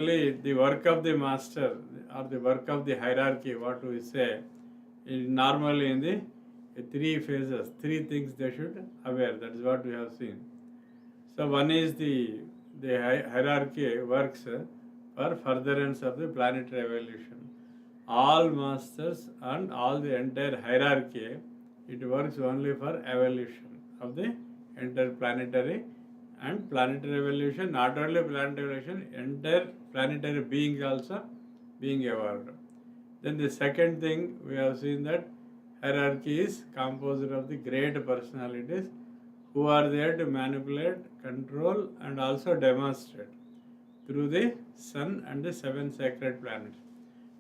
Actually, the work of the master or the work of the hierarchy, what we say, is normally in the three phases, three things they should aware. That is what we have seen. So one is the hierarchy works for furtherance of the planetary evolution. All masters and all the entire hierarchy, it works only for evolution of the interplanetary and planetary evolution. Not only planetary evolution, entire planetary beings also being evolved. Then the second thing we have seen that hierarchy is composed of the great personalities who are there to manipulate, control, and also demonstrate through the sun and the seven sacred planets.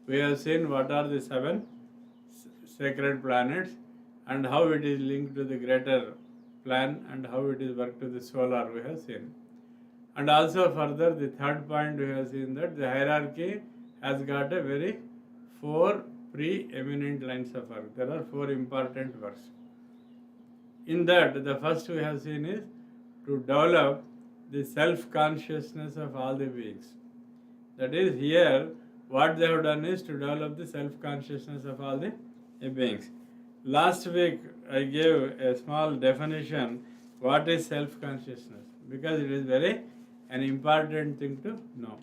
We have seen what are the seven sacred planets and how it is linked to the greater plan and how it is worked to the solar, we have seen. And also further, the third point we have seen that the hierarchy has got a very four pre-eminent lines of work. There are four important works. In that, the first we have seen is to develop the self-consciousness of all the beings. That is, here, what they have done is to develop the self-consciousness of all the beings. Last week, I gave a small definition, what is self-consciousness, because it is very an important thing to know.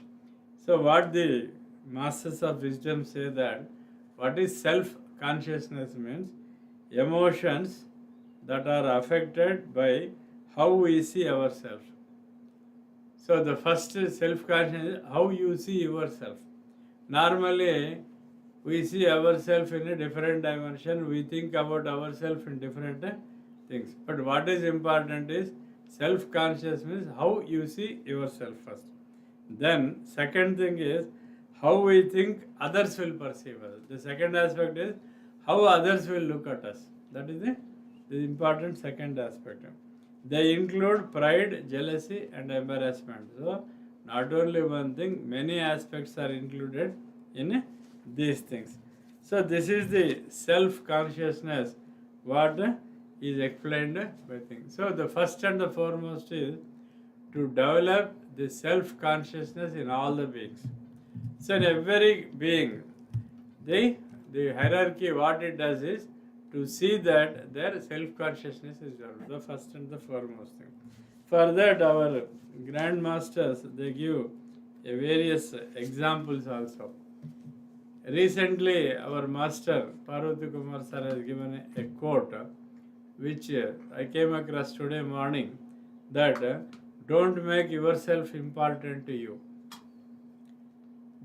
So what the masters of wisdom say that what is self-consciousness means emotions that are affected by how we see ourselves. So the first self-consciousness is how you see yourself. Normally, we see ourselves in a different dimension. We think about ourselves in different things. But what is important is self-conscious means how you see yourself first. Then second thing is how we think others will perceive us. The second aspect is how others will look at us. That is the important second aspect. They include pride, jealousy, and embarrassment. So not only one thing, many aspects are included in these things. So this is the self-consciousness, what is explained by things. So the first and the foremost is to develop the self-consciousness in all the beings. So in every being, the hierarchy, what it does is to see that their self-consciousness is developed, the first and the foremost thing. For that, our grandmasters, they give various examples also. Recently, our master Parvati Kumar sir has given a quote which I came across today morning, that don't make yourself important to you.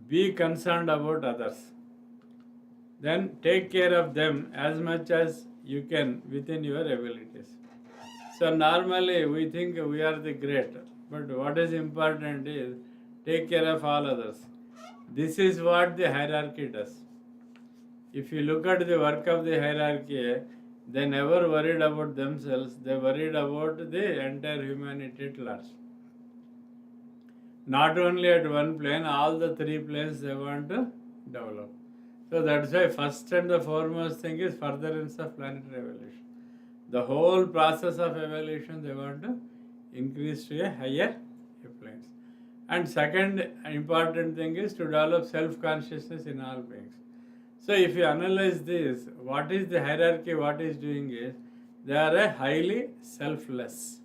Be concerned about others. Then take care of them as much as you can within your abilities. So normally we think we are the great, but what is important is take care of all others. This is what the hierarchy does. If you look at the work of the hierarchy, they never worried about themselves, they worried about the entire humanity at large. Not only at one plane, all the three planes they want to develop. So that's why first and the foremost thing is furtherance of planetary evolution. The whole process of evolution they want to increase to a higher planes. And second important thing is to develop self-consciousness in all beings. So if you analyze this, what is the hierarchy, what is doing is, they are a highly selfless.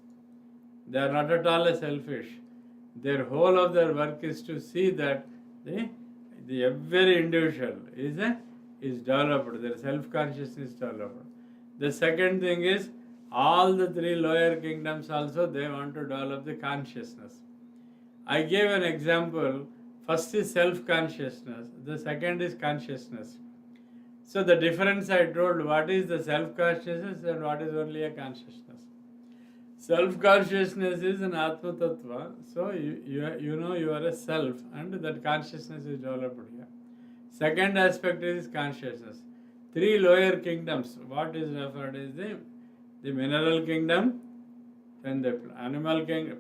They are not at all selfish. Their whole of their work is to see that the every individual is developed, their self-consciousness is developed. The second thing is, all the three lower kingdoms also, they want to develop the consciousness. I gave an example. First is self-consciousness. The second is consciousness. So the difference I told, what is the self-consciousness and what is only a consciousness. Self-consciousness is an Atma Tattva. So you know you are a self and that consciousness is developed here. Second aspect is consciousness. Three lower kingdoms, what is referred is the mineral kingdom, then the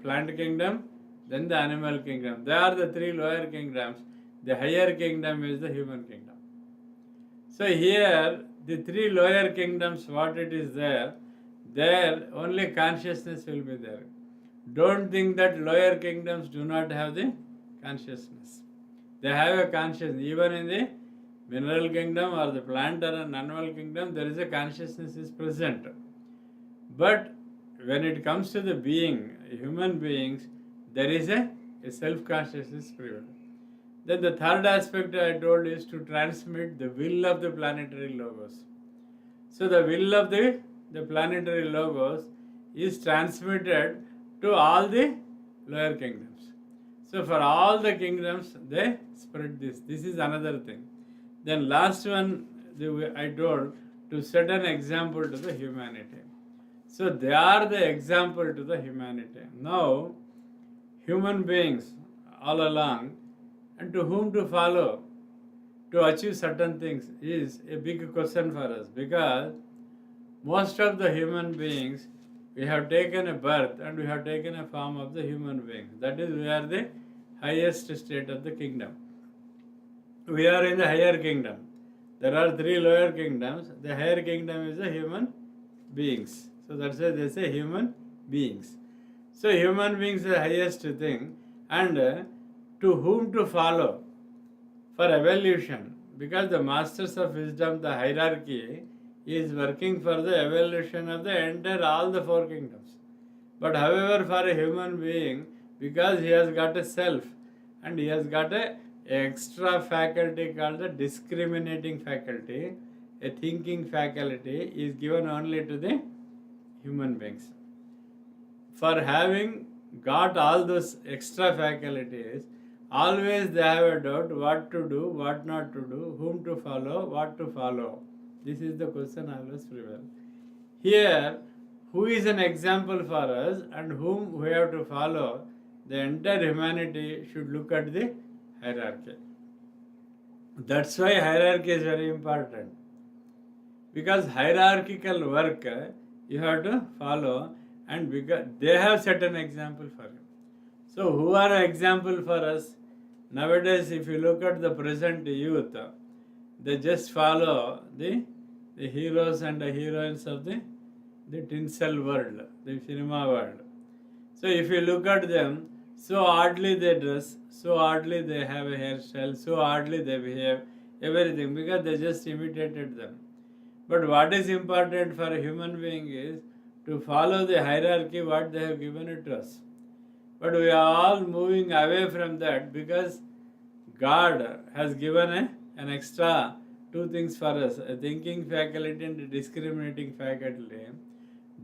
plant kingdom, then the animal kingdom. They are the three lower kingdoms. The higher kingdom is the human kingdom. So here, the three lower kingdoms, what it is there only consciousness will be there. Don't think that lower kingdoms do not have the consciousness. They have a consciousness. Even in the mineral kingdom or the plant or an animal kingdom, there is a consciousness is present. But when it comes to the being, human beings, there is a self-consciousness prevalent. Then the third aspect I told is to transmit the will of the planetary logos. So the will of the planetary logos is transmitted to all the lower kingdoms. So for all the kingdoms, they spread this. This is another thing. Then last one, I told to set an example to the humanity. So they are the example to the humanity. Now, human beings all along, and to whom to follow to achieve certain things is a big question for us, because most of the human beings, we have taken a birth and we have taken a form of the human beings. That is, we are the highest state of the kingdom. We are in the higher kingdom. There are 3 lower kingdoms. The higher kingdom is the human beings. So that's why they say human beings. So human beings is the highest thing. And to whom to follow for evolution, because the masters of wisdom, the hierarchy, is working for the evolution of the entire all the 4 kingdoms. But however, for a human being, because he has got a self and he has got a extra faculty called the discriminating faculty, a thinking faculty is given only to the human beings. For having got all those extra faculties, always they have a doubt what to do, what not to do, whom to follow, what to follow. This is the question always prevail. Here, who is an example for us and whom we have to follow? The entire humanity should look at the hierarchy. That's why hierarchy is very important. Because hierarchical work you have to follow, and because they have set an example for you. So who are an example for us? Nowadays, if you look at the present youth, they just follow the heroes and the heroines of the tinsel world, the cinema world. So if you look at them, so oddly they dress, so oddly they have a hairstyle, so oddly they behave, everything, because they just imitated them. But what is important for a human being is to follow the hierarchy what they have given it to us. But we are all moving away from that, because God has given an extra 2 things for us, a thinking faculty and a discriminating faculty.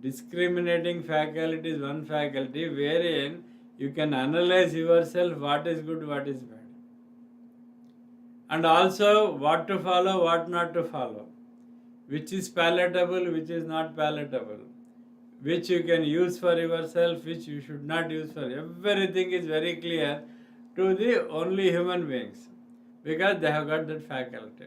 Discriminating faculty is one faculty wherein you can analyze yourself what is good, what is bad. And also what to follow, what not to follow. Which is palatable, which is not palatable. Which you can use for yourself, which you should not use for. Everything is very clear to the only human beings, because they have got that faculty.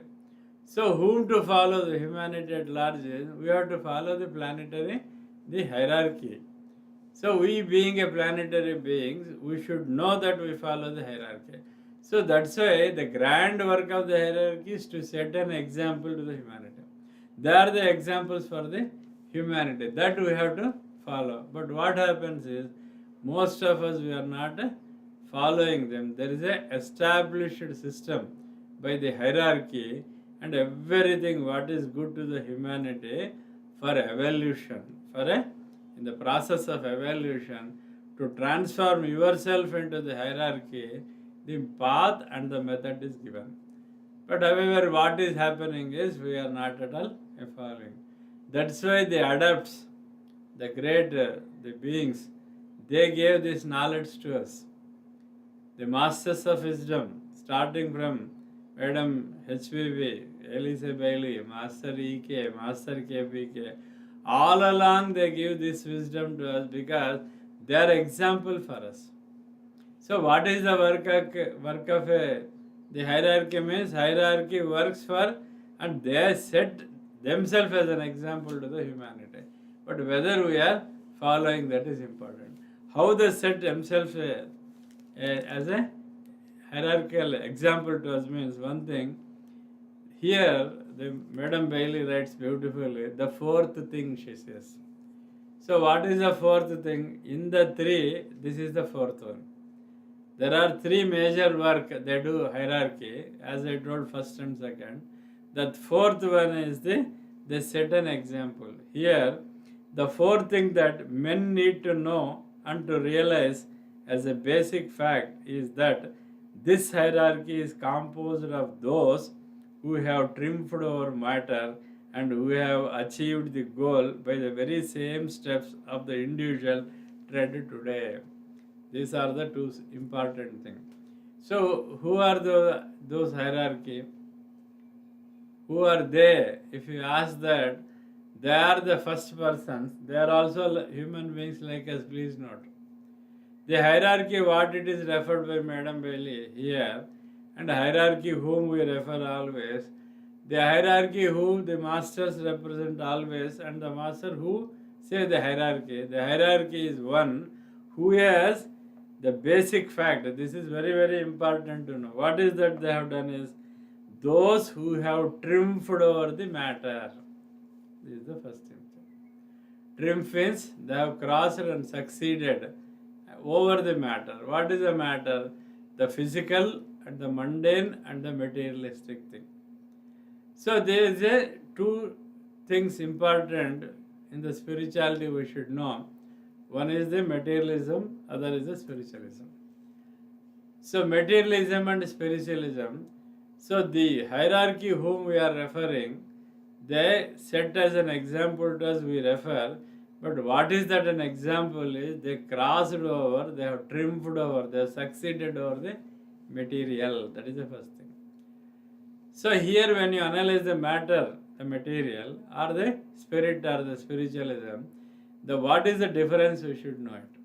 So whom to follow, the humanity at large, we have to follow the planetary, the hierarchy. So we being a planetary beings, we should know that we follow the hierarchy. So that's why the grand work of the hierarchy is to set an example to the humanity. They are the examples for the humanity that we have to follow. But what happens is, most of us, we are not following them. There is a established system by the hierarchy, and everything what is good to the humanity for evolution, in the process of evolution, to transform yourself into the hierarchy, the path and the method is given. But however, what is happening is we are not at all following. That's why the adepts, the great the beings, they gave this knowledge to us. The masters of wisdom, starting from Madam HPV, Elisa Bailey, Master EK, Master KPK, all along they give this wisdom to us because they are example for us. So what is the work of the hierarchy? Means hierarchy works for, and they set themselves as an example to the humanity. But whether we are following, that is important. How they set themselves as a hierarchical example to us means one thing. Here, the Madam Bailey writes beautifully, the 4th thing, she says. So what is the 4th thing? In the 3, this is the 4th one. There are three major work they do hierarchy, as I told first and second. The fourth one is they set an example. Here, the fourth thing that men need to know and to realize as a basic fact is that this hierarchy is composed of those who have triumphed over matter and who have achieved the goal by the very same steps of the individual tread today. These are the two important things. So, who are those hierarchy? Who are they? If you ask that, they are the first persons. They are also human beings like us, please note. The hierarchy, what it is referred by Madam Bailey here, and hierarchy whom we refer always, the hierarchy who the masters represent always, and the master who say the hierarchy. The hierarchy is one who has the basic fact. This is very, very important to know. What is that they have done is those who have triumphed over the matter. This is the first thing. Triumph means they have crossed and succeeded over the matter. What is the matter? The physical and the mundane and the materialistic thing. So there is a two things important in the spirituality we should know. One is the materialism, other is the spiritualism. So materialism and spiritualism. So the hierarchy whom we are referring, they set as an example to us, we refer. But what is that an example is? They crossed over, they have triumphed over, they have succeeded over the material. That is the first thing. So here when you analyze the matter, the material, or the spirit or the spiritualism, what is the difference we should know it.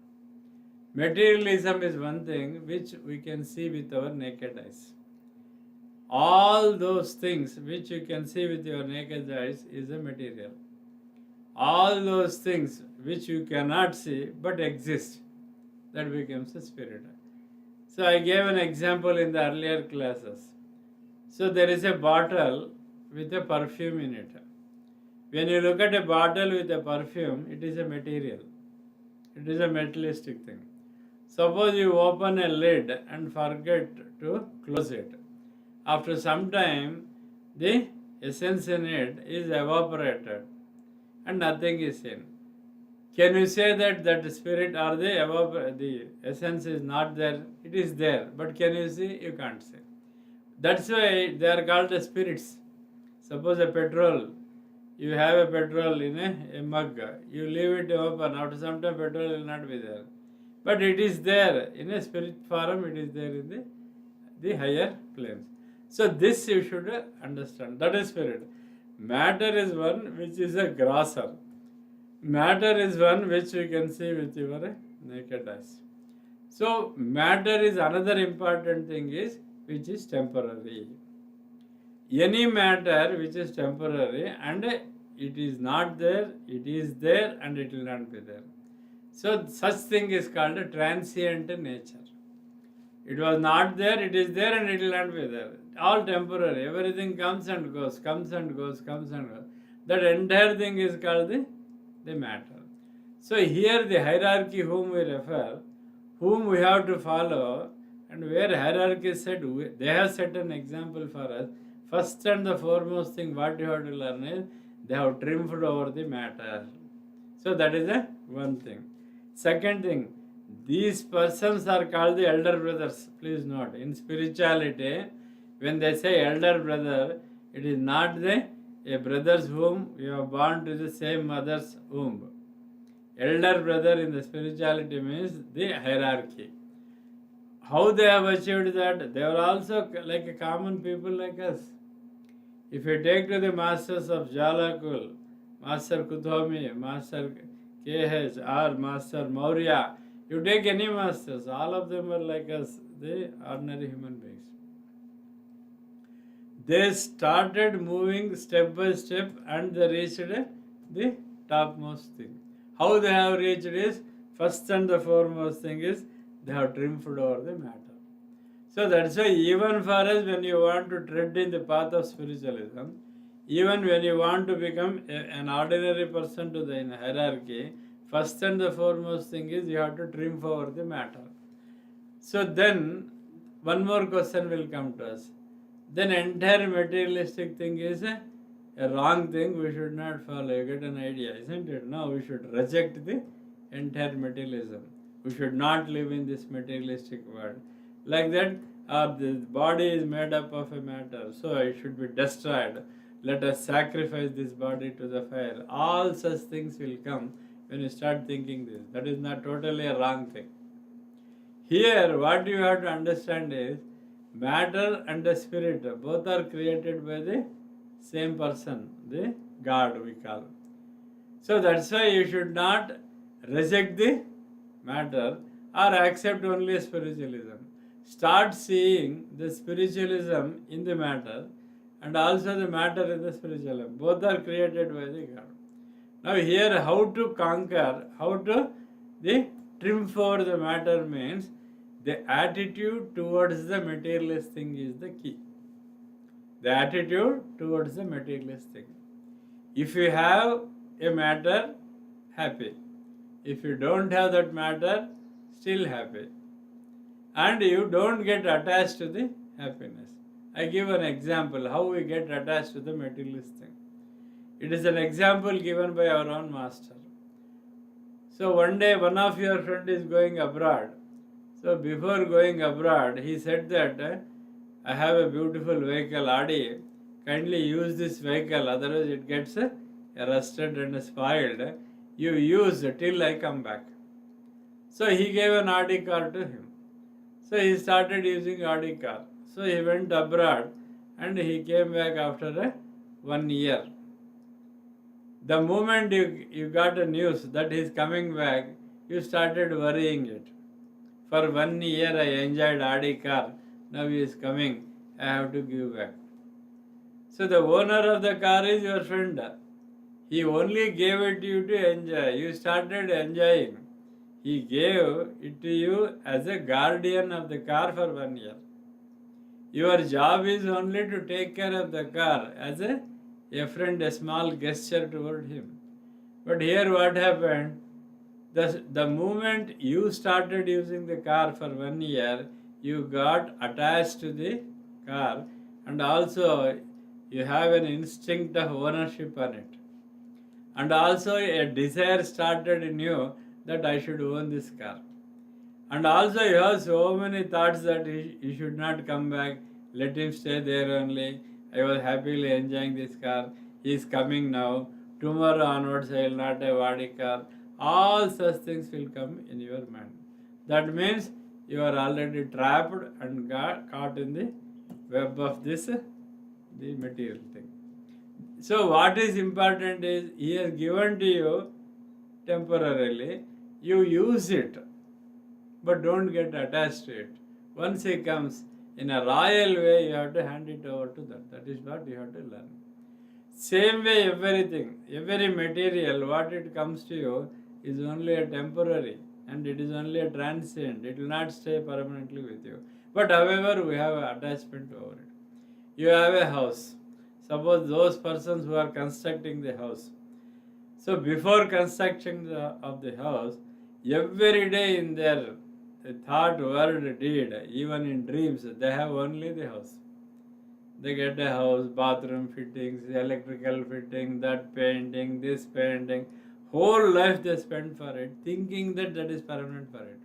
Materialism is one thing which we can see with our naked eyes. All those things which you can see with your naked eyes is a material. All those things which you cannot see but exist, that becomes a spirit. So I gave an example in the earlier classes. So there is a bottle with a perfume in it. When you look at a bottle with a perfume, it is a material. It is a materialistic thing. Suppose you open a lid and forget to close it. After some time, the essence in it is evaporated and nothing is in. Can you say that the spirit or the essence is not there? It is there, but can you see? You can't see. That's why they are called the spirits. Suppose a petrol, you have a petrol in a mug, you leave it open, after some time petrol will not be there. But it is there in a spirit form, it is there in the higher planes. So this you should understand. That is spirit. Matter is one which is a grosser. Matter is one which you can see with your naked eyes. So matter is another important thing is which is temporary. Any matter which is temporary and it is not there, it is there and it will not be there. So such thing is called a transient nature. It was not there, it is there and it will not be there. All temporary. Everything comes and goes, comes and goes, comes and goes. That entire thing is called the matter. So here the hierarchy whom we refer, whom we have to follow, and where hierarchy is set, they have set an example for us. First and the foremost thing what you have to learn is they have triumphed over the matter. So that is the one thing. Second thing, these persons are called the elder brothers. Please note, in spirituality, when they say elder brother, it is not a brothers whom you are born to the same mother's womb. Elder brother in the spirituality means the hierarchy. How they have achieved that? They are also like a common people like us. If you take to the masters of Jalakul, Master Kuthomi, Master KH, or Master Maurya, you take any masters, all of them are like us, the ordinary human beings. They started moving step by step and they reached the topmost thing. How they have reached is, first and the foremost thing is, they have triumphed over the matter. So that's why even for us, when you want to tread in the path of spiritualism, even when you want to become an ordinary person to the hierarchy, first and the foremost thing is you have to triumph over the matter. So then one more question will come to us. Then entire materialistic thing is a wrong thing. We should not follow. You get an idea, isn't it? No, we should reject the entire materialism. We should not live in this materialistic world. Like that, the body is made up of a matter, so it should be destroyed. Let us sacrifice this body to the fire. All such things will come when you start thinking this. That is not totally a wrong thing. Here, what you have to understand is matter and the spirit both are created by the same person, the God we call. So that's why you should not reject the matter or accept only spiritualism. Start seeing the spiritualism in the matter and also the matter in the spiritualism. Both are created by the God. Now here how to conquer, how to the trim for the matter means the attitude towards the materialist thing is the key. The attitude towards the materialist thing. If you have a matter, happy. If you don't have that matter, still happy. And you don't get attached to the happiness. I give an example how we get attached to the materialist thing. It is an example given by our own master. So one day one of your friend is going abroad. So before going abroad, he said that I have a beautiful vehicle, Audi. Kindly use this vehicle, otherwise it gets rusted and spoiled. You use till I come back. So he gave an Audi car to him. So he started using Audi car. So he went abroad and he came back after 1 year. The moment you got a news that he is coming back, you started worrying it. For 1 year I enjoyed Audi car, now he is coming, I have to give back. So the owner of the car is your friend. He only gave it to you to enjoy. You started enjoying. He gave it to you as a guardian of the car for 1 year. Your job is only to take care of the car as a friend, a small gesture toward him. But here what happened? The moment you started using the car for 1 year, you got attached to the car and also you have an instinct of ownership on it. And also a desire started in you that I should own this car. And also you have so many thoughts that he should not come back, let him stay there only. I was happily enjoying this car. He is coming now. Tomorrow onwards I will not have Audi car. All such things will come in your mind. That means you are already trapped and got caught in the web of this, the material thing. So what is important is he has given to you temporarily. You use it, but don't get attached to it. Once he comes in a royal way, you have to hand it over to that. That is what you have to learn. Same way everything, every material, what it comes to you is only a temporary and it is only a transient. It will not stay permanently with you. But however, we have an attachment over it. You have a house. Suppose those persons who are constructing the house. So before construction of the house, every day in their thought, word, deed, even in dreams, they have only the house. They get a house, bathroom fittings, electrical fitting, that painting, this painting. Whole life they spend for it, thinking that that is permanent for it.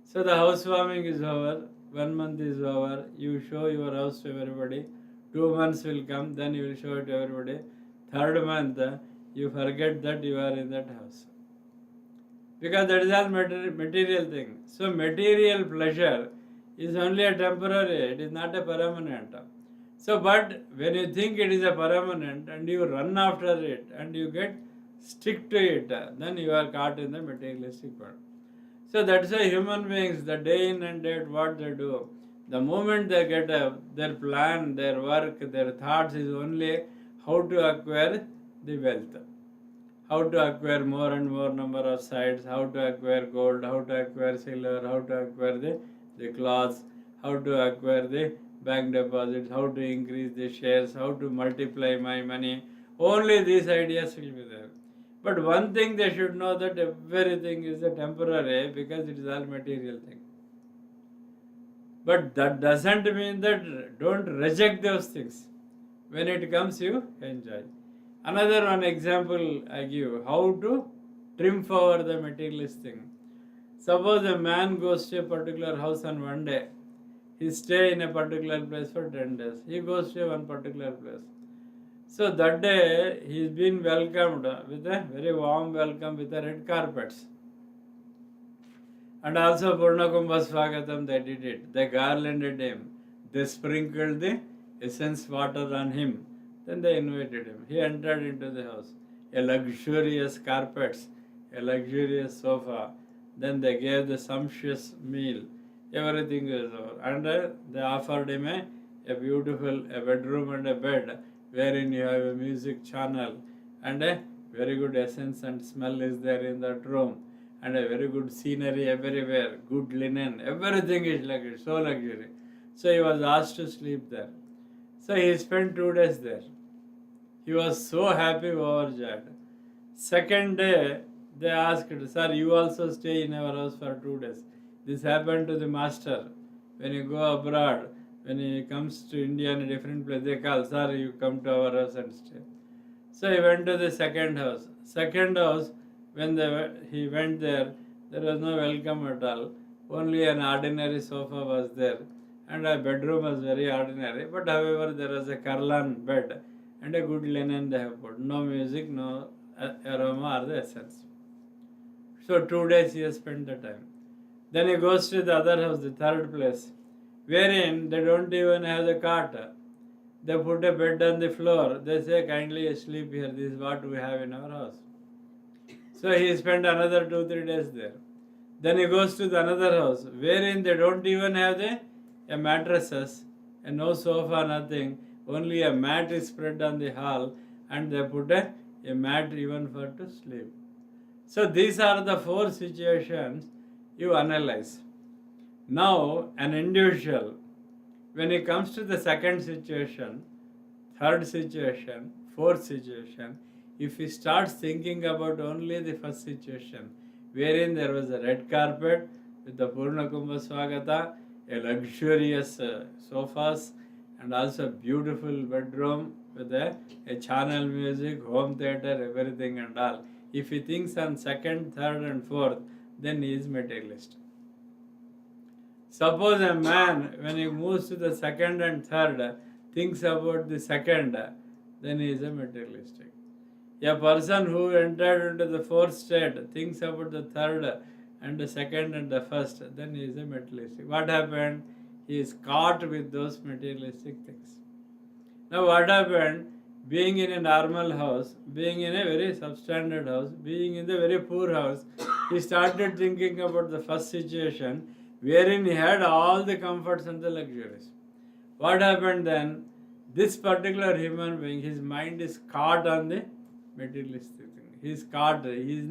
So the housewarming is over, 1 month is over, you show your house to everybody, 2 months will come, then you will show it to everybody. 3rd month, you forget that you are in that house. Because that is all material thing. So material pleasure is only a temporary, it is not a permanent. So but when you think it is a permanent and you run after it and you get stick to it, then you are caught in the materialistic world. So that's why human beings, the day in and day out, what they do, the moment they get their plan, their work, their thoughts is only how to acquire the wealth, how to acquire more and more number of sites, how to acquire gold, how to acquire silver, how to acquire the cloths, how to acquire the bank deposits, how to increase the shares, how to multiply my money. Only these ideas will be there. But one thing they should know, that everything is a temporary because it is all material thing. But that doesn't mean that don't reject those things. When it comes, you enjoy. Another one example I give, how to triumph over the materialist thing. Suppose a man goes to a particular house on one day. He stay in a particular place for 10 days. He goes to one particular place. So that day he's been welcomed with a very warm welcome with the red carpets. And also Purna Kumbha Swagatam, they did it. They garlanded him. They sprinkled the essence water on him. Then they invited him. He entered into the house. A luxurious carpets, a luxurious sofa. Then they gave the sumptuous meal. Everything is over. And they offered him a beautiful a bedroom and a bed wherein you have a music channel and a very good essence and smell is there in that room. And a very good scenery everywhere, good linen, everything is like it, so luxury. So he was asked to sleep there. So he spent 2 days there. He was so happy, overjoyed. Second day, they asked, Sir, you also stay in our house for 2 days. This happened to the master. When you go abroad, when he comes to India in a different place, they call, Sir, you come to our house and stay. So he went to the second house. Second house, when he went there, there was no welcome at all. Only an ordinary sofa was there. And a bedroom was very ordinary. But however, there was a Karlan bed and a good linen they have put. No music, no aroma or the essence. So 2 days he has spent the time. Then he goes to the other house, the third place, wherein they don't even have the cot. They put a bed on the floor. They say, kindly sleep here. This is what we have in our house. So he spent another 2-3 days there. Then he goes to the another house, wherein they don't even have a mattresses, and no sofa, nothing. Only a mat is spread on the hall, and they put a mat even for to sleep. So these are the 4 situations you analyze. Now, an individual, when it comes to the second situation, third situation, fourth situation, if he starts thinking about only the first situation, wherein there was a red carpet with the Purna Kumbha Swagata, a luxurious sofas, and also a beautiful bedroom with a channel music, home theater, everything and all. If he thinks on second, third and fourth, then he is materialist. Suppose a man, when he moves to the second and third, thinks about the second, then he is a materialistic. A person who entered into the fourth state thinks about the third and the second and the first, then he is a materialistic. What happened? He is caught with those materialistic things. Now what happened? Being in a normal house, being in a very substandard house, being in the very poor house, he started thinking about the first situation wherein he had all the comforts and the luxuries. What happened then? This particular human being, his mind is caught on the materialistic thing. He is caught, he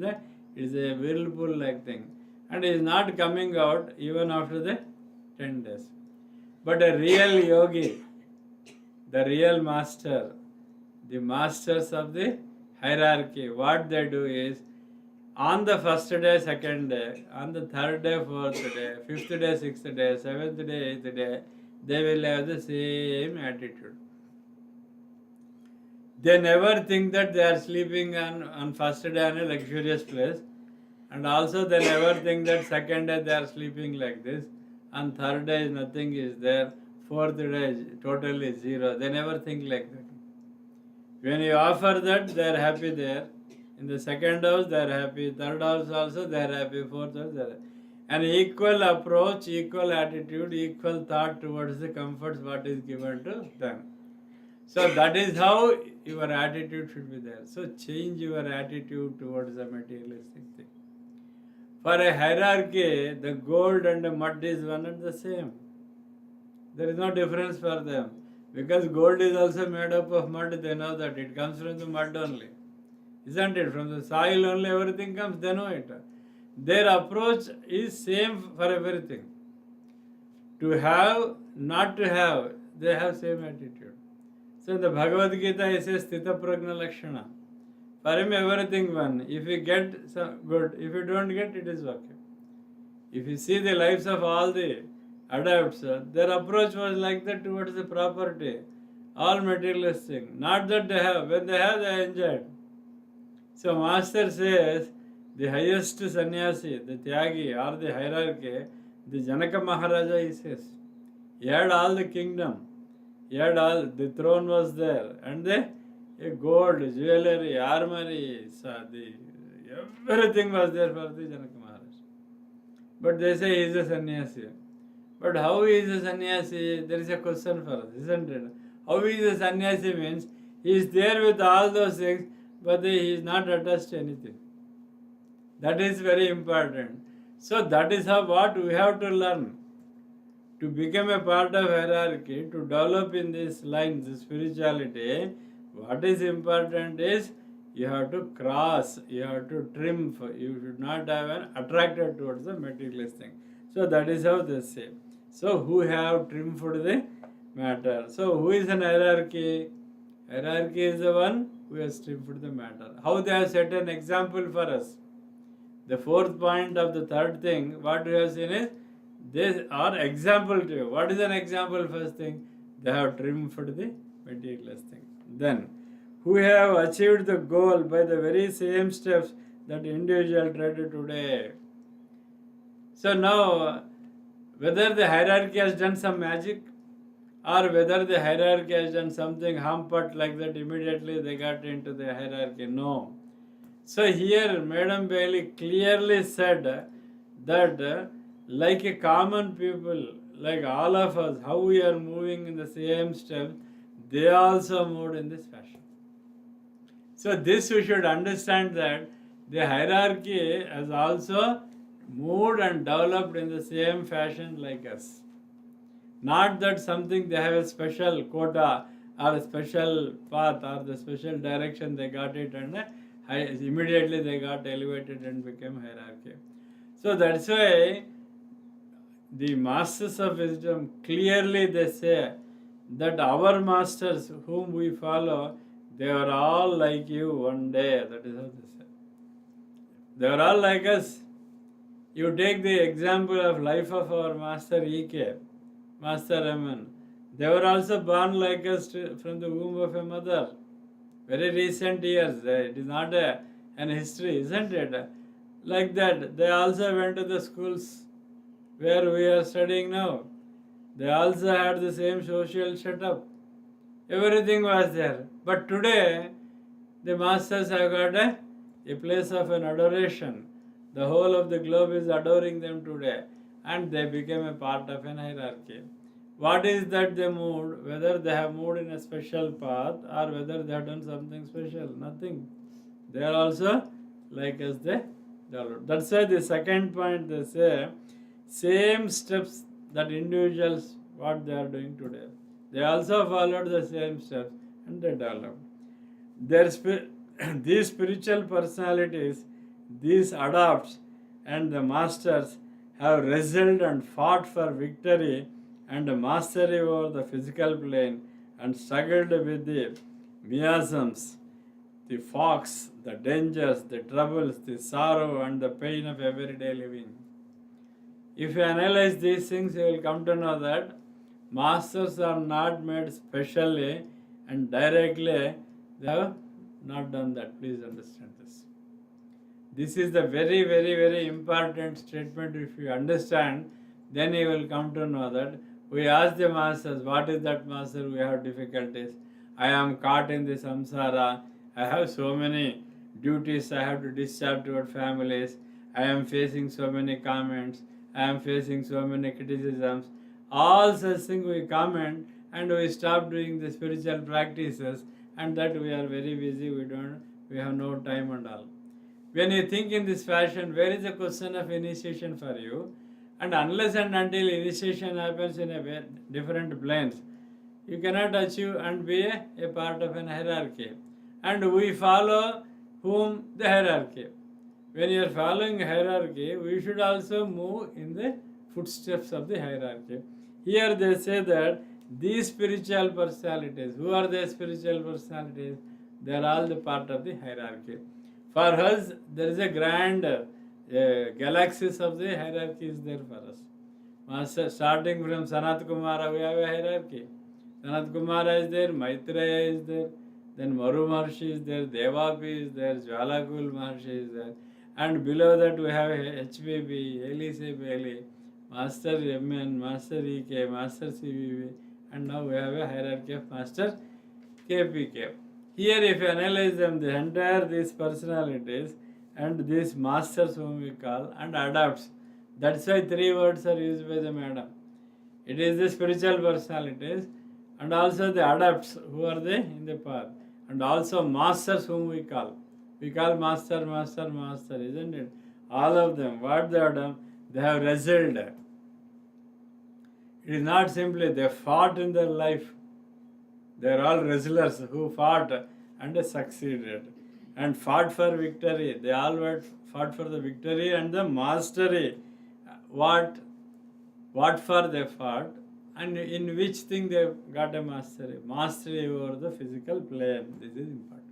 is a whirlpool like thing. And he is not coming out even after the 10 days. But a real yogi, the real master, the masters of the hierarchy, what they do is, on the first day, second day, on the third day, fourth day, fifth day, sixth day, seventh day, eighth day, they will have the same attitude. They never think that they are sleeping on first day on a luxurious place, and also they never think that second day they are sleeping like this, and third day nothing is there, fourth day totally zero. They never think like that. When you offer that, they are happy there. In the second house, they are happy. Third house also, they are happy. Fourth house, they are happy. An equal approach, equal attitude, equal thought towards the comforts what is given to them. So that is how your attitude should be there. So change your attitude towards the materialistic thing. For a hierarchy, the gold and the mud is one and the same. There is no difference for them. Because gold is also made up of mud, they know that it comes from the mud only. Isn't it? From the soil only everything comes, they know it. Their approach is same for everything. To have, not to have, they have same attitude. So in the Bhagavad Gita it says Sthita Prajna Lakshana. For him everything one. If you get some good, if you don't get, it is okay. If you see the lives of all the adapts, their approach was like that towards the property, all materialist thing. Not that they have, when they have, they enjoy. So Master says, the highest sannyasi, the Tyagi or the hierarchy, the Janaka Maharaja, he says, he had all the kingdom, he had all, the throne was there, and the gold, jewelry, armory, everything was there for the Janaka Maharaj. But they say he is a sannyasi. But how he is a sannyasi? There is a question for us, isn't it? How he is a sannyasi means he is there with all those things, but he is not attached to anything. That is very important. So that is how what we have to learn. To become a part of hierarchy, to develop in this line, the spirituality, what is important is you have to cross, you have to triumph, you should not have an attracted towards the materialist thing. So that is how they say. So who have triumphed the matter? So who is an hierarchy? Hierarchy is the one who has triumphed the matter. How they have set an example for us. The fourth point of the third thing, what we have seen is, they are example to you. What is an example? First thing, they have triumphed the materialist thing. Then, who have achieved the goal by the very same steps that individual tried today. So now, whether the hierarchy has done some magic, or whether the hierarchy has done something humped like that, immediately they got into the hierarchy. No. So here, Madam Bailey clearly said that like a common people, like all of us, how we are moving in the same steps, they also moved in this fashion. So this we should understand that the hierarchy has also moved and developed in the same fashion like us. Not that something they have a special quota or a special path or the special direction they got it and immediately they got elevated and became hierarchy. So that's why the masters of wisdom clearly they say that our masters whom we follow, they are all like you one day. That is how they say. They are all like us. You take the example of life of our master E.K., Master Raman. They were also born like us from the womb of a mother. Very recent years. It is not an history, isn't it? Like that. They also went to the schools where we are studying now. They also had the same social setup. Everything was there. But today, the masters have got a place of an adoration. The whole of the globe is adoring them today. And they became a part of an hierarchy. What is that they moved? Whether they have moved in a special path or whether they have done something special. Nothing. They are also like us, they develop. That's why the second point they say, same steps that individuals, what they are doing today. They also followed the same steps and they developed. These spiritual personalities, these adepts and the masters have wrestled and fought for victory and mastery over the physical plane and struggled with the miasms, the fogs, the dangers, the troubles, the sorrow and the pain of everyday living. If you analyze these things, you will come to know that masters are not made specially and directly. They have not done that. Please understand this. This is the very, very, very important statement. If you understand, then you will come to know that we ask the masters, what is that master? We have difficulties. I am caught in the samsara. I have so many duties I have to discharge toward families. I am facing so many comments. I am facing so many criticisms. All such things we comment and we stop doing the spiritual practices, and that we are very busy, we have no time and all. When you think in this fashion, where is the question of initiation for you? And unless and until initiation happens in a different planes, you cannot achieve and be a part of an hierarchy. And we follow whom? The hierarchy. When you are following hierarchy, we should also move in the footsteps of the hierarchy. Here they say that these spiritual personalities, who are the spiritual personalities? They are all the part of the hierarchy. For us, there is a grand galaxies of the hierarchy is there for us. Master, starting from Sanat Kumara, we have a hierarchy. Sanat Kumara is there, Maitreya is there, then Maru Maharshi is there, Devapi is there, Jwalakul Maharshi is there, and below that we have HBB, Elise Bailey, Master MN, Master EK, Master CVV, and now we have a hierarchy of Master KPK. Here, if you analyze them, the entire these personalities and these masters whom we call and adapts. That's why three words are used by the madam. It is the spiritual personalities and also the adapts who are they in the path, and also masters whom we call. We call master, master, master, isn't it? All of them, what they have done, they have wrestled. It is not simply they fought in their life. They are all wrestlers who fought and succeeded and fought for victory. They all fought for the victory and the mastery. What for they fought and in which thing they got a mastery? Mastery over the physical plane. This is important.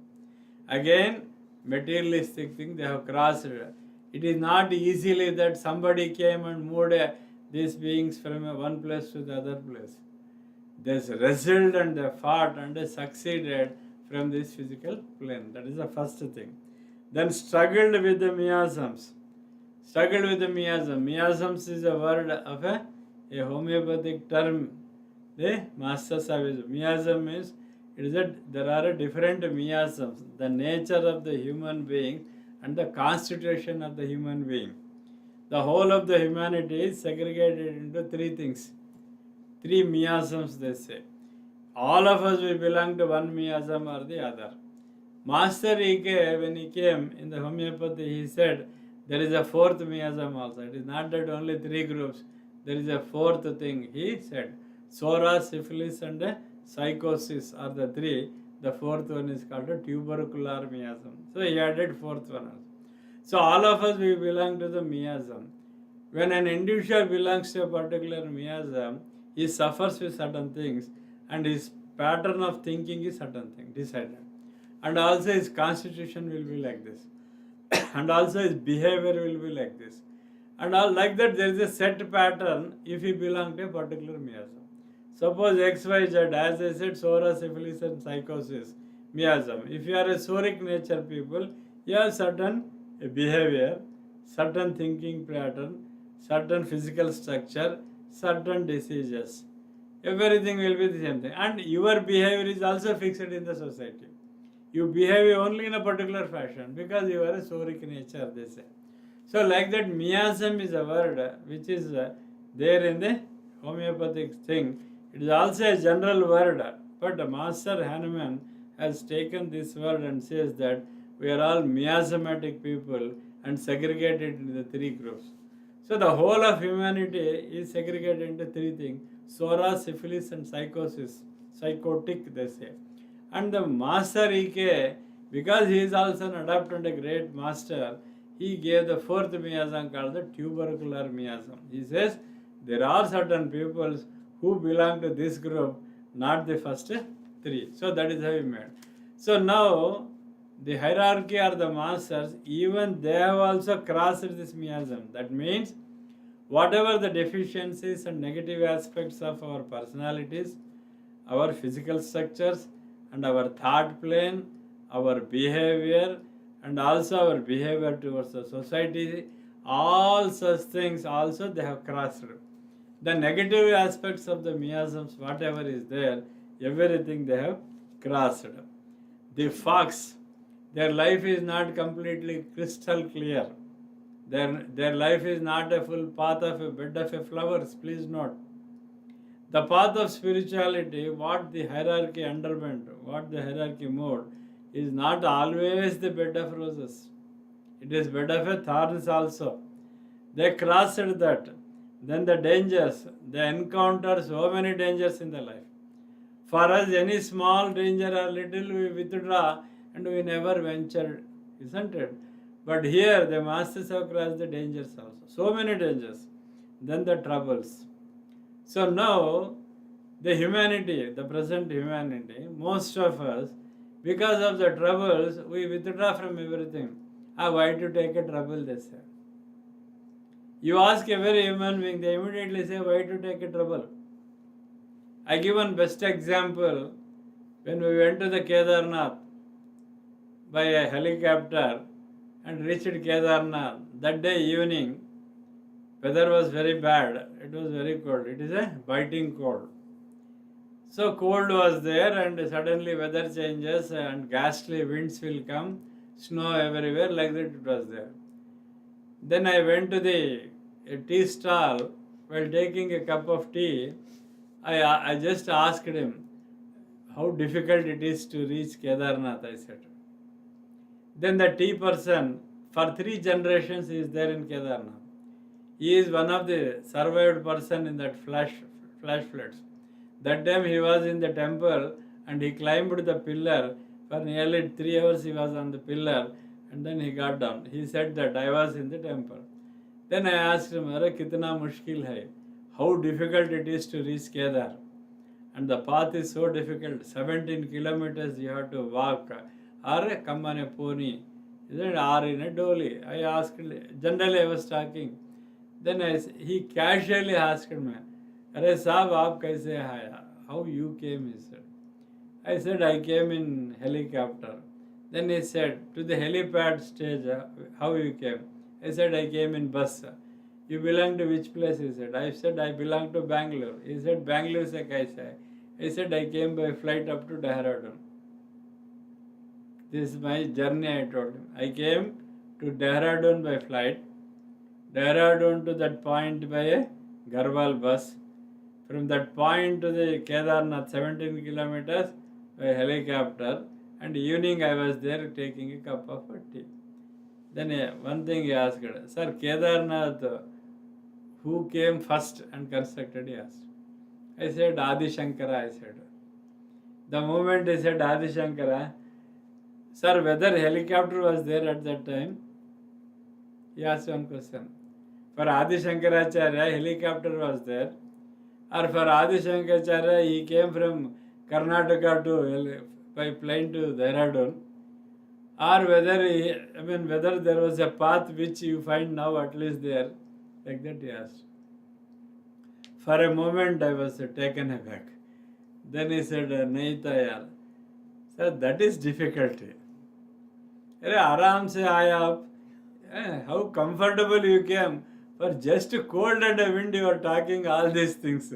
Again, materialistic thing they have crossed. It is not easily that somebody came and moved these beings from one place to the other place. They wrestled and they fought and they succeeded from this physical plane. That is the first thing. Then struggled with the miasms. Struggled with the miasm. Miasms is a word of a homeopathic term. The masters have used. Miasm means it is that there are different miasms. The nature of the human being and the constitution of the human being. The whole of the humanity is segregated into three things. Three miasms they say. All of us we belong to one miasm or the other. Master Ike, when he came in the homeopathy, he said there is a fourth miasm also. It is not that only three groups. There is a fourth thing. He said Sora, syphilis and psychosis are the three. The fourth one is called a tubercular miasm. So he added fourth one also. So all of us we belong to the miasm. When an individual belongs to a particular miasm, he suffers with certain things and his pattern of thinking is certain thing decided. And also his constitution will be like this. And also his behavior will be like this. And all like that there is a set pattern if he belongs to a particular miasm. Suppose XYZ, as I said, Sora, syphilis and psychosis, miasm. If you are a soric nature people, you have certain behavior, certain thinking pattern, certain physical structure, certain diseases. Everything will be the same thing. And your behavior is also fixed in the society. You behave only in a particular fashion because you are a soric nature, they say. So like that, miasm is a word which is there in the homeopathic thing. It is also a general word, but Master Hahnemann has taken this word and says that we are all miasmatic people and segregated into the three groups. So the whole of humanity is segregated into three things: Sora, syphilis and psychosis, psychotic they say. And the Master Ike, because he is also an adept and a great master, he gave the fourth miasm called the tubercular miasm. He says there are certain peoples who belong to this group, not the first three. So that is how he made. So now the hierarchy or the masters, even they have also crossed this miasm. That means whatever the deficiencies and negative aspects of our personalities, our physical structures and our thought plane, our behavior and also our behavior towards the society, all such things also they have crossed. The negative aspects of the miasms, whatever is there, everything they have crossed. The fox, their life is not completely crystal clear. Their life is not a full path of a bed of flowers, please note. The path of spirituality, what the hierarchy underwent, what the hierarchy moved, is not always the bed of roses. It is bed of thorns also. They crossed that. Then the dangers, they encounter so many dangers in the life. For us, any small danger or little we withdraw and we never venture, isn't it? But here the masters have crossed the dangers also. So many dangers. Then the troubles. So now the humanity, the present humanity, most of us, because of the troubles, we withdraw from everything. Why to take a trouble, they say. You ask a very human being, they immediately say, why to take a trouble? I give one best example. When we went to the Kedarnath by a helicopter and reached Kedarnath, that day evening, weather was very bad. It was very cold. It is a biting cold. So cold was there, and suddenly weather changes and ghastly winds will come, snow everywhere, like that it was there. Then I went to the tea stall. While taking a cup of tea, I just asked him how difficult it is to reach Kedarnath, I said. Then the tea person, for 3 generations, he is there in Kedarnath. He is one of the survived person in that flash floods. That time he was in the temple and he climbed the pillar. For nearly 3 hours he was on the pillar and then he got down. He said that I was in the temple. Then I asked him, Are kitna mushkil hai? How difficult it is to reach Kedar. And the path is so difficult. 17 kilometers you have to walk. Or come on a pony. Isn't it? Or in a dolly. I asked, generally I was talking. Then he casually asked me, Arey Saab, aap kaise aaya? How you came, he said. I said, I came in helicopter. Then he said, to the helipad stage, how you came? I said, I came in bus. You belong to which place? He said. I said, I belong to Bangalore. He said, Bangalore se kaise hai? I said, I came by flight up to Dehradun. This is my journey, I told him. I came to Dehradun by flight. Dehradun to that point by a Garhwal bus. From that point to the Kedarnath, 17 kilometers by helicopter. And evening I was there taking a cup of tea. Then one thing he asked, Sir, Kedarnath, who came first and constructed? He asked. I said, Adi Shankara, I said. The moment he said Adi Shankara, Sir, whether helicopter was there at that time? He asked one question. For Adi Shankaracharya, helicopter was there. Or for Adi Shankaracharya, he came from Karnataka to by plane to Dehradun. Or whether there was a path which you find now at least there. Like that he asked. For a moment I was taken aback. Then he said, Nahi tha yaar. Sir, that is difficulty. Aram se aaya aap. How comfortable you came. For just cold and a wind you are talking all these things.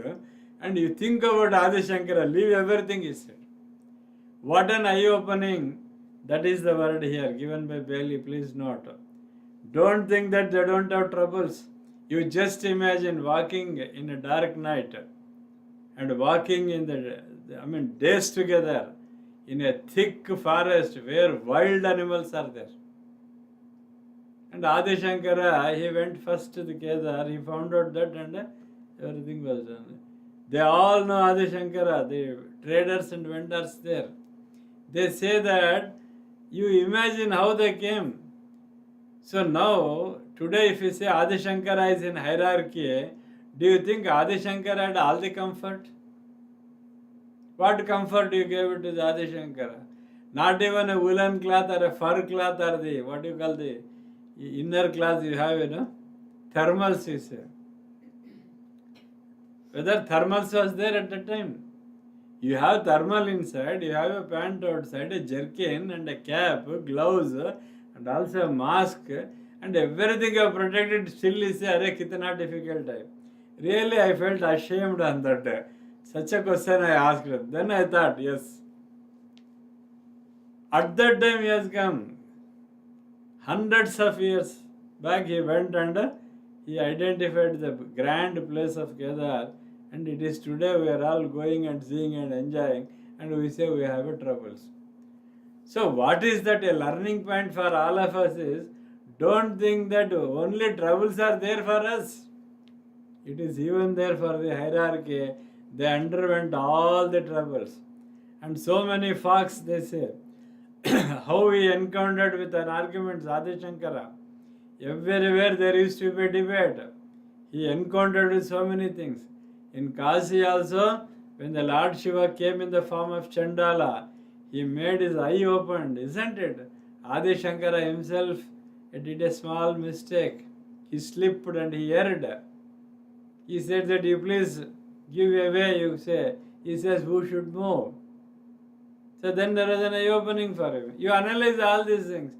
And you think about Adi Shankara, leave everything, he said. What an eye-opening. That is the word here given by Bailey, please note. Don't think that they don't have troubles. You just imagine walking in a dark night and walking in days together in a thick forest where wild animals are there. And Adi Shankara, he went first to the Kedar, he found out that and everything was done. They all know Adi Shankara, the traders and vendors there. They say that you imagine how they came. So now, today if you say Adi Shankara is in hierarchy, do you think Adi Shankara had all the comfort? What comfort you gave it to the Adi Shankara? Not even a woolen cloth or a fur cloth or the, what you call the inner cloth you have, thermals you say. Whether thermals was there at the time? You have thermal inside, you have a pant outside, a jerkin and a cap, gloves and also a mask and everything you have protected, still you say, Arey, kitna difficult hai. Really, I felt ashamed on that day. Such a question I asked. Then I thought, yes. At that time he has come. Hundreds of years back he went and he identified the grand place of Kedar, and it is today we are all going and seeing and enjoying, and we say we have troubles. So what is that? A learning point for all of us is, don't think that only troubles are there for us. It is even there for the hierarchy. They underwent all the troubles. And so many facts they say. How he encountered with an argument, Adi Shankara. Everywhere there used to be a debate. He encountered with so many things. In Kashi also, when the Lord Shiva came in the form of Chandala, he made his eye opened, isn't it? Adi Shankara himself did a small mistake. he slipped and he erred. He said that you please give away, you say. He says, who should move? So then there was an eye opening for him. You analyze all these things.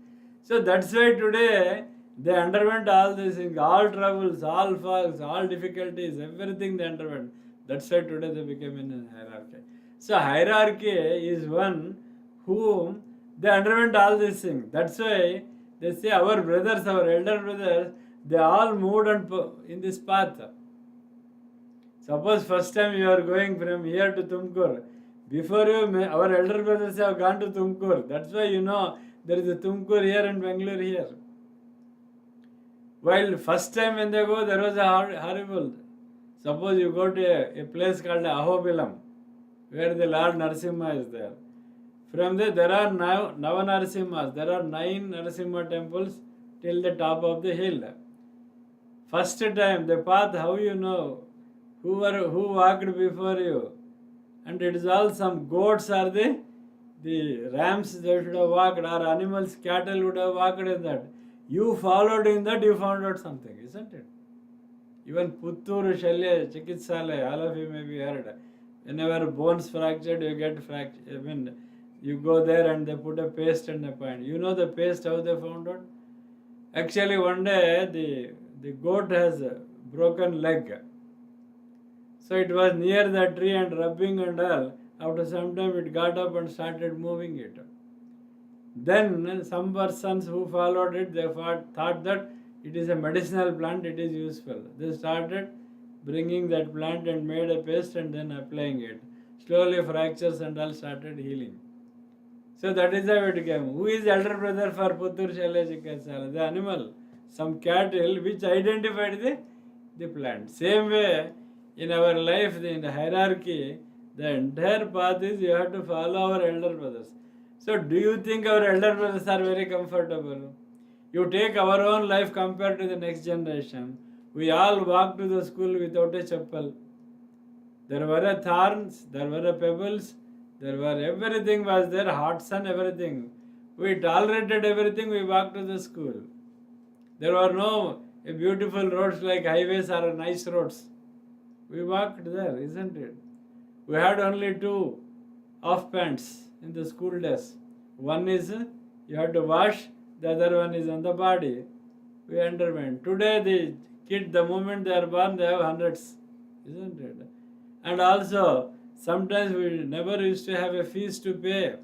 So that's why today they underwent all these things, all troubles, all falls, all difficulties, everything they underwent. That's why today they became in a hierarchy. So hierarchy is one whom they underwent all these things. That's why they say our brothers, our elder brothers, they all moved in this path. Suppose first time you are going from here to Tumkur. Before you, our elder brothers have gone to Tumkur. That's why you know there is a Tumkur here and Bangalore here. While first time when they go, there was a horrible. Suppose you go to a place called Ahobilam, where the Lord Narasimha is there. From there are now Narasimhas. There are 9 Narasimha temples till the top of the hill. First time, the path, how you know? Who walked before you? And it is all some goats are the rams they should have walked, or animals, cattle would have walked in that. You followed in that, you found out something, isn't it? Even Puttur, Shalya, Chikitsalaya, all of you may be heard. Whenever bones fractured, you get fractured. I mean, you go there and they put a paste and a point. You know the paste, how they found out? Actually, one day the goat has a broken leg. So it was near the tree and rubbing and all. After some time it got up and started moving it. Then some persons who followed it, they thought that it is a medicinal plant, it is useful. They started bringing that plant and made a paste and then applying it. Slowly fractures and all started healing. So that is how it came. Who is elder brother for Puttur Shalya Chikasala? The animal. Some cattle which identified the plant. Same way, in our life, in the hierarchy, the entire path is you have to follow our elder brothers. So do you think our elder brothers are very comfortable? You take our own life compared to the next generation. We all walk to the school without a chappal. There were thorns, there were pebbles, there were everything was there, hot sun, everything. We tolerated everything, we walked to the school. There were no beautiful roads like highways or nice roads. We walked there, isn't it? We had only 2 off pants in the school days. One is you have to wash, the other one is on the body. We underwent. Today the kid, the moment they are born, they have hundreds, isn't it? And also, sometimes we never used to have a fees to pay.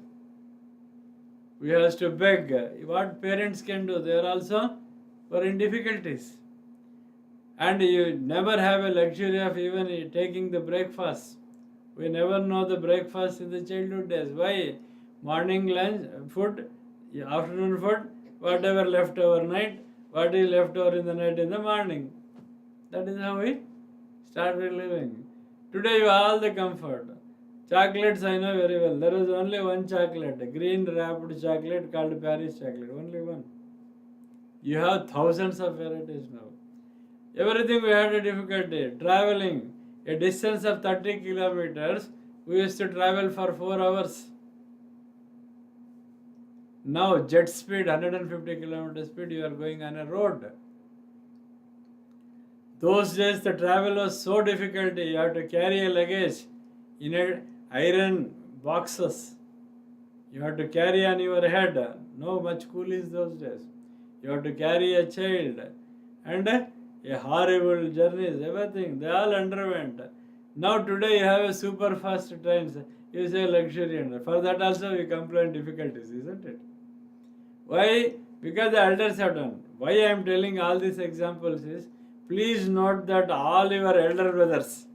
We have to beg. What parents can do, they are also were in difficulties. And you never have a luxury of even taking the breakfast. We never know the breakfast in the childhood days. Why? Morning lunch, food, afternoon food, whatever left overnight, what is left over in the night in the morning. That is how we started living. Today you have all the comfort. Chocolates I know very well. There is only one chocolate, green wrapped chocolate called Paris chocolate. Only one. You have thousands of varieties now. Everything we had a difficulty. Traveling a distance of 30 kilometers, we used to travel for 4 hours. Now jet speed, 150 kilometer speed, you are going on a road. Those days the travel was so difficult. You have to carry a luggage in a iron boxes. You have to carry on your head. No much coolies those days. You have to carry a child. And a horrible journeys, everything. They all underwent. Now today you have a super fast trains. You say luxury. And for that also we complain difficulties, isn't it? Why? Because the elders have done. Why I am telling all these examples is, please note that all your elder brothers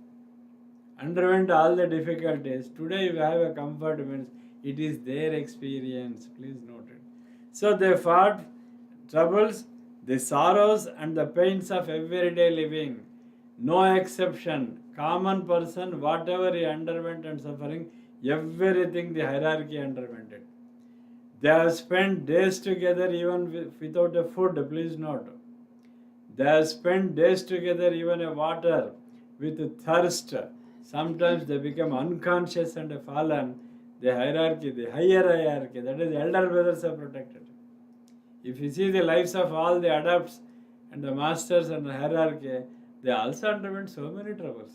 underwent all the difficulties. Today you have a comfort, means it is their experience. Please note it. So they fought troubles, the sorrows and the pains of everyday living. No exception. Common person, whatever he underwent and suffering, everything the hierarchy underwent it. They have spent days together even without a food, please note. They have spent days together even a water with thirst. Sometimes they become unconscious and fallen. The hierarchy, the higher hierarchy, that is elder brothers are protected. If you see the lives of all the adepts and the masters and the hierarchy, they also underwent so many troubles.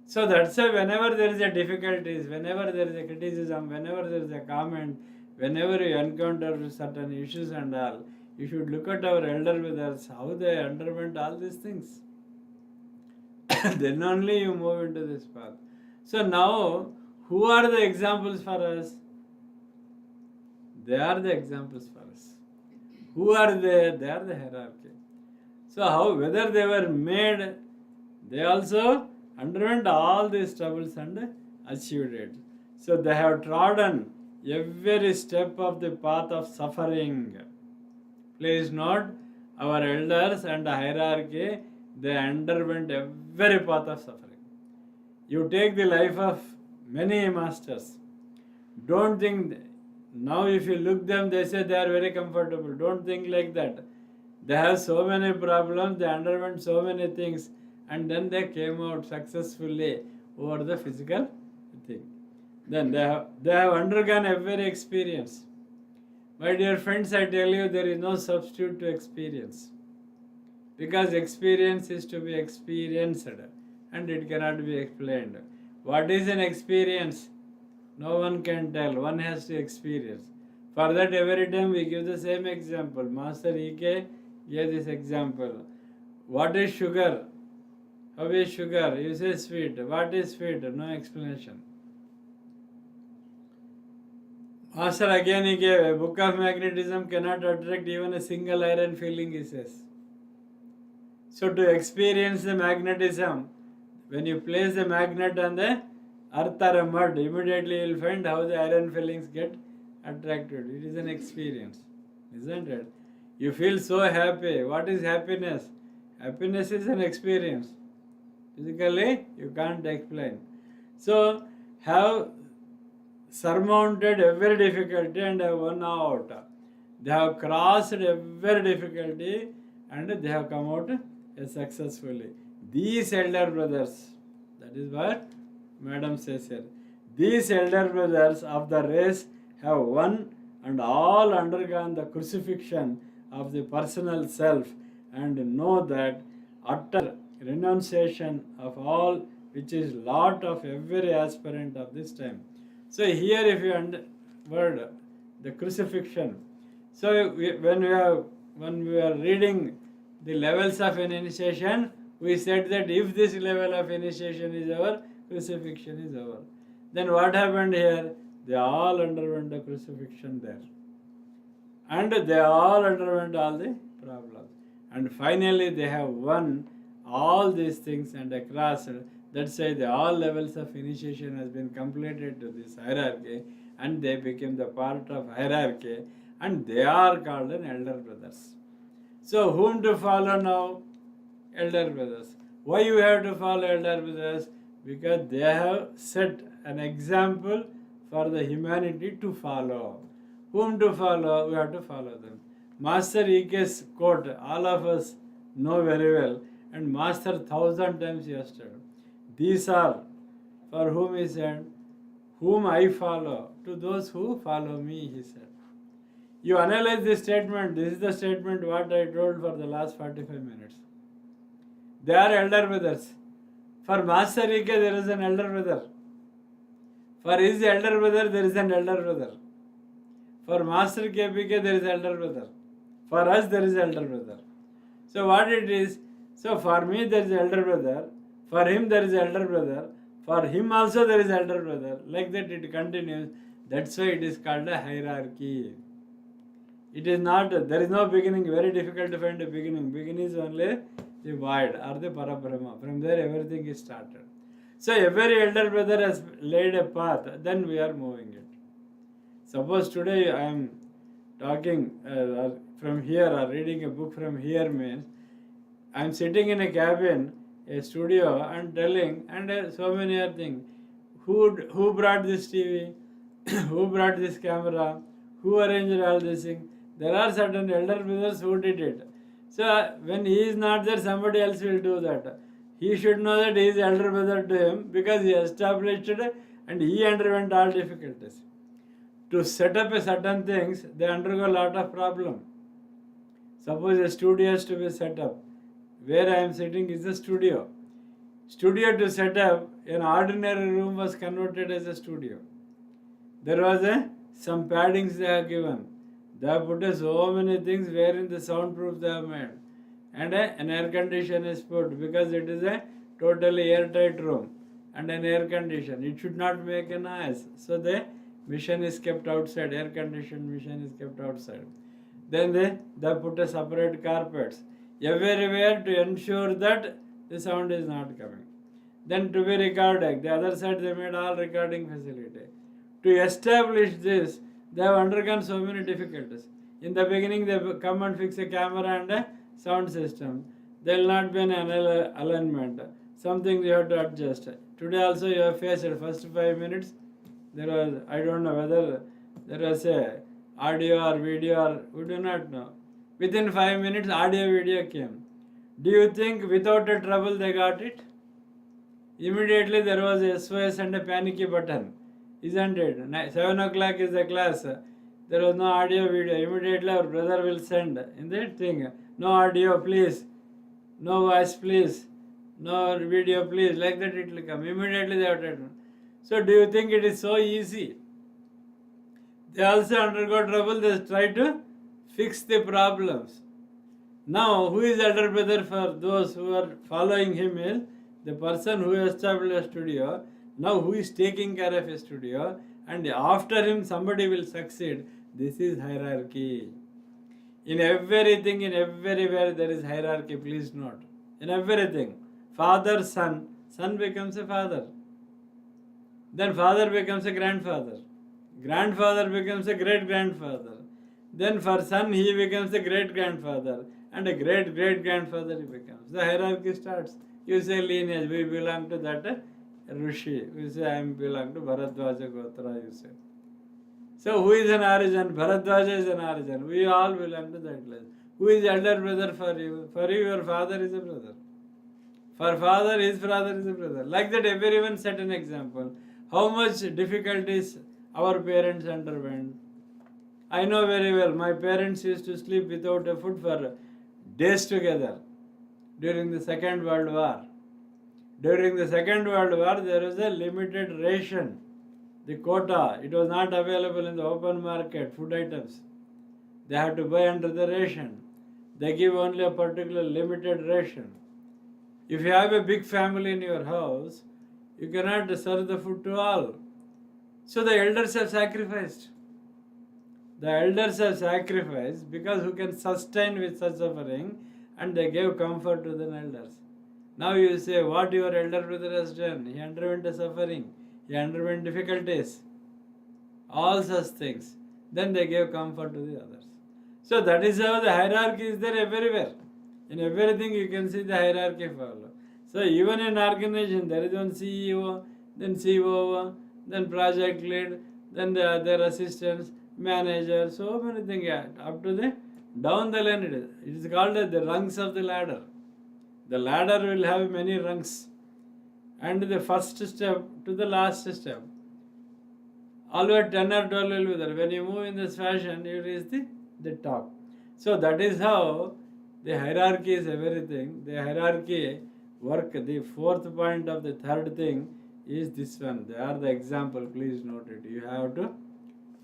So that's why whenever there is a difficulties, whenever there is a criticism, whenever there is a comment, whenever you encounter certain issues and all, you should look at our elder brothers, how they underwent all these things. Then only you move into this path. So now, who are the examples for us? They are the examples for us. Who are they? They are the hierarchy. So how, whether they were made, they also underwent all these troubles and achieved it. So they have trodden every step of the path of suffering. Please note, our elders and hierarchy, they underwent every path of suffering. You take the life of many masters. Don't think, now if you look them, they say they are very comfortable. Don't think like that. They have so many problems, they underwent so many things, and then they came out successfully over the physical thing. Then they have undergone every experience. My dear friends, I tell you, there is no substitute to experience. Because experience is to be experienced and it cannot be explained. What is an experience? No one can tell. One has to experience. For that, every time we give the same example. Master E.K. gave this example. What is sugar? How is sugar? You say sweet. What is sweet? No explanation. Master again he gave a book of magnetism cannot attract even a single iron filling, he says. So to experience the magnetism, when you place the magnet on the earth or a mud, immediately you will find how the iron fillings get attracted. It is an experience, isn't it? You feel so happy. What is happiness? Happiness is an experience. Physically, you can't explain. So, have surmounted every difficulty and have won out. They have crossed every difficulty and they have come out successfully. These elder brothers, that is what Madam says here. These elder brothers of the race have won and all undergone the crucifixion of the personal self and know that utter renunciation of all which is lot of every aspirant of this time. So here if you word the crucifixion. So when we are reading the levels of an initiation, we said that if this level of initiation is over, crucifixion is over. Then what happened here? They all underwent the crucifixion there. And they all underwent all the problems. And finally they have won all these things and across. That's why the all levels of initiation has been completed to this hierarchy and they became the part of hierarchy and they are called an elder brothers. So whom to follow now? Elder brothers. Why you have to follow elder brothers? Because they have set an example for the humanity to follow. Whom to follow? We have to follow them. Master E.K.'s quote, all of us know very well, and Master 1,000 times yesterday. These are for whom he said, whom I follow, to those who follow me, he said. You analyze this statement, this is the statement what I told for the last 45 minutes. They are elder brothers. For Master E.K. there is an elder brother. For his elder brother there is an elder brother. For Master K.P.K. there is elder brother. For us there is elder brother. So what it is? So for me there is elder brother. For him there is elder brother. For him also there is elder brother. Like that it continues. That's why it is called a hierarchy. It is not, there is no beginning. Very difficult to find a beginning. Beginning is only the void or the Parabrahma. From there everything is started. So every elder brother has laid a path. Then we are moving it. Suppose today I am talking from here or reading a book from here means I am sitting in a cabin, a studio and telling and so many other things. Who brought this TV? Who brought this camera? Who arranged all this thing? There are certain elder brothers who did it. So when he is not there, somebody else will do that. He should know that he is elder brother to him because he established it and he underwent all difficulties. To set up a certain things, they undergo a lot of problem. Suppose a studio is to be set up. Where I am sitting is a studio. Studio to set up, an ordinary room was converted as a studio. There was some paddings they have given. They have put so many things wherein the soundproof they have made. And an air condition is put because it is a totally airtight room and an air condition. It should not make a noise. So the mission is kept outside. Air conditioned mission is kept outside. Then they put a separate carpets everywhere to ensure that the sound is not coming. Then to be recorded, the other side they made all recording facility. To establish this, they have undergone so many difficulties. In the beginning, they come and fix a camera and a sound system. There will not be an alignment. Something you have to adjust. Today also you have faced it. First 5 minutes, there was, I don't know whether there was a audio or video or we do not know. Within 5 minutes, audio video came. Do you think without a trouble they got it? Immediately there was a SOS and a panicky button, isn't it? 7 o'clock is the class. There was no audio video. Immediately our brother will send in that thing. No audio please. No voice please. No video please. Like that it will come. Immediately they have to. So do you think it is so easy? They also undergo trouble. They try to fix the problems. Now who is elder brother for those who are following him is the person who established a studio. Now who is taking care of a studio, and after him somebody will succeed. This is hierarchy. In everything, in everywhere there is hierarchy, please note. In everything. Father, son. Son becomes a father. Then father becomes a grandfather. Grandfather becomes a great-grandfather. Then for son he becomes a great-grandfather. And a great-great-grandfather he becomes. The hierarchy starts. You say lineage, we belong to that Rishi. We say I belong to Bharadwaja Gotra, you say. So who is an origin? Bharadwaja is an origin. We all belong to that class. Who is elder brother for you? For you, your father is a brother. For father, his brother is a brother. Like that, everyone set an example. How much difficulties our parents underwent. I know very well, my parents used to sleep without a food for days together during the Second World War. During the Second World War, there was a limited ration, the quota. It was not available in the open market, food items. They had to buy under the ration. They give only a particular limited ration. If you have a big family in your house, you cannot serve the food to all. So the elders have sacrificed. The elders have sacrificed because who can sustain with such suffering, and they gave comfort to the elders. Now you say, what your elder brother has done? He underwent a suffering. He underwent difficulties. All such things. Then they gave comfort to the others. So that is how the hierarchy is there everywhere. In everything you can see the hierarchy follow. So even in organization, there is one CEO, then COO, then project lead, then the other assistants, manager, so many things. Yeah, up to the down the line it is. It is called the rungs of the ladder. The ladder will have many rungs. And the first step to the last step. Always 10 or 12 will be there. When you move in this fashion, you reach the top. So that is how the hierarchy is everything. The hierarchy work. The fourth point of the third thing is this one. They are the example. Please note it. You have to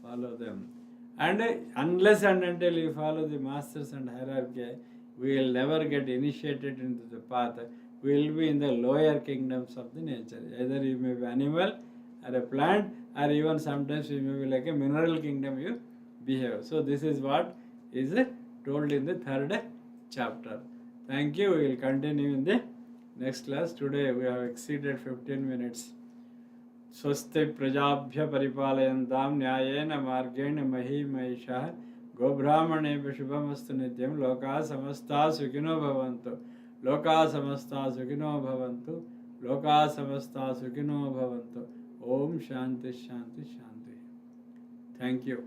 follow them. And unless and until you follow the masters and hierarchy, we will never get initiated into the path. We will be in the lower kingdoms of the nature. Either you may be animal or a plant, or even sometimes you may be like a mineral kingdom you behave. So this is what is told in the third chapter. Thank you. We will continue in the next class. Today we have exceeded 15 minutes. स्वस्ति प्रजाभ्य परिपालयन्तां न्यायेन मार्गेण महीमहिषः गोब्राह्मणेभ्यः शुभमस्तु नित्यं लोकाः समस्ताः सुखिनो भवन्तु लोकाः समस्ताः सुखिनो भवन्तु लोकाः समस्ताः सुखिनो भवन्तु ओम शांति शांति शांति. Thank you.